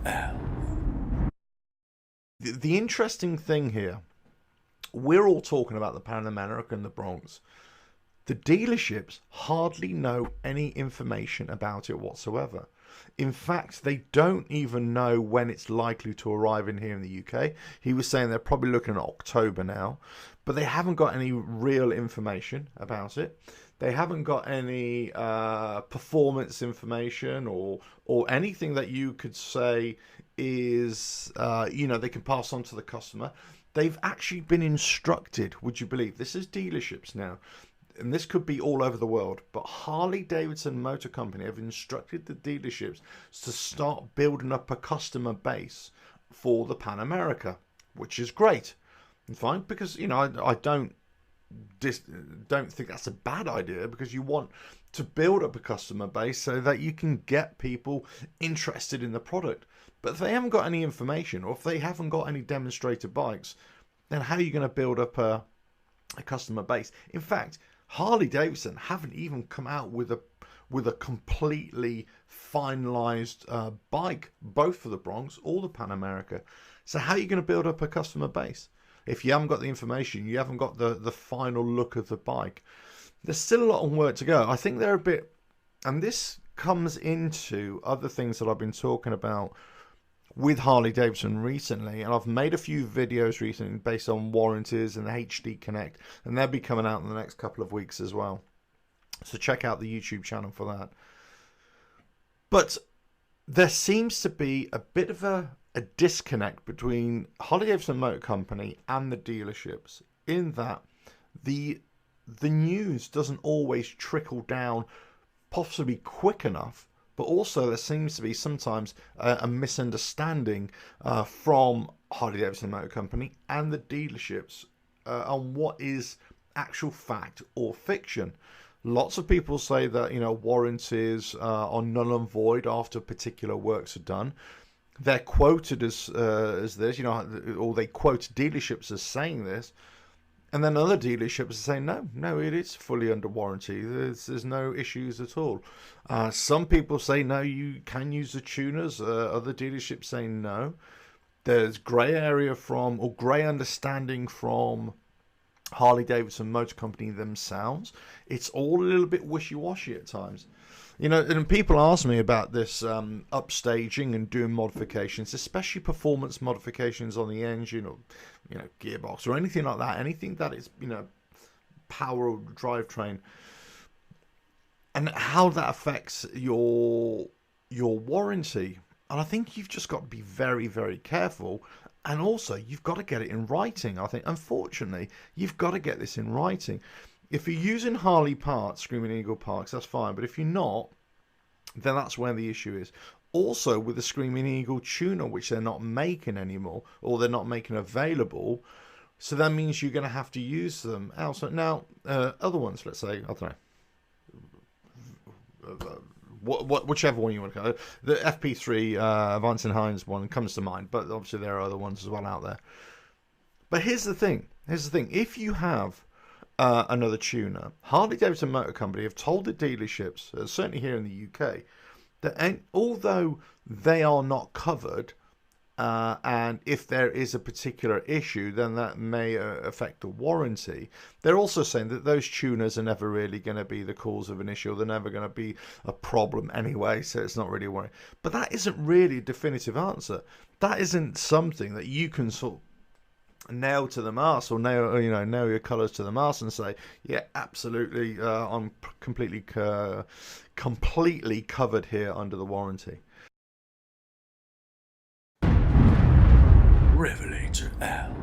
RevelatorAlf. The interesting thing here, we're all talking about the Pan America and the Bronx. The dealerships hardly know any information about it whatsoever. In fact, they don't even know when it's likely to arrive in here in the UK. He was saying they're probably looking at October now, but they haven't got any real information about it. They haven't got any performance information or anything that you could say is, they can pass on to the customer. They've actually been instructed, would you believe? This is dealerships now. And this could be all over the world, but Harley-Davidson Motor Company have instructed the dealerships to start building up a customer base for the Pan America, which is great and fine, because I don't think that's a bad idea, because you want to build up a customer base so that you can get people interested in the product. But if they haven't got any information, or if they haven't got any demonstrator bikes, then how are you going to build up a customer base? In fact, Harley-Davidson haven't even come out with a completely finalized bike, both for the Bronx or the Pan America. So how are you going to build up a customer base if you haven't got the information, you haven't got the final look of the bike? There's still a lot of work to go. I think they're a bit, and this comes into other things that I've been talking about with Harley-Davidson recently, and I've made a few videos recently based on warranties and the HD Connect, and they'll be coming out in the next couple of weeks as well. So check out the YouTube channel for that. But there seems to be a bit of a disconnect between Harley-Davidson Motor Company and the dealerships, in that the news doesn't always trickle down possibly quick enough. But also there seems to be sometimes a misunderstanding from Harley-Davidson Motor Company and the dealerships on what is actual fact or fiction. Lots of people say that warranties are null and void after particular works are done. They're quoted as this, or they quote dealerships as saying this. And then other dealerships are saying, no, it is fully under warranty. There's no issues at all. Some people say, no, you can use the tuners. Other dealerships say no. There's grey area or grey understanding from Harley-Davidson Motor Company themselves. It's all a little bit wishy-washy at times. And people ask me about this upstaging and doing modifications, especially performance modifications on the engine or, gearbox or anything like that. Anything that is, power or drivetrain, and how that affects your warranty. And I think you've just got to be very, very careful. And also, you've got to get it in writing. I think, unfortunately, you've got to get this in writing. If you're using Harley parts, Screaming Eagle parts, that's fine. But if you're not, then that's where the issue is. Also, with the Screaming Eagle tuner, which they're not making anymore, or they're not making available, so that means you're going to have to use them outside. Now, other ones, let's say, I don't know, whichever one you want to go. The FP3 Vance and Hines one comes to mind, but obviously there are other ones as well out there. But here's the thing. If you have another tuner, Harley-Davidson Motor Company have told the dealerships, certainly here in the UK, that although they are not covered, and if there is a particular issue, then that may affect the warranty. They're also saying that those tuners are never really going to be the cause of an issue. They're never going to be a problem anyway, so it's not really a worry. But that isn't really a definitive answer. That isn't something that you can sort of nail to the mast, or nail your colours to the mast and say, yeah, absolutely, I'm completely covered here under the warranty. RevelatorAlf.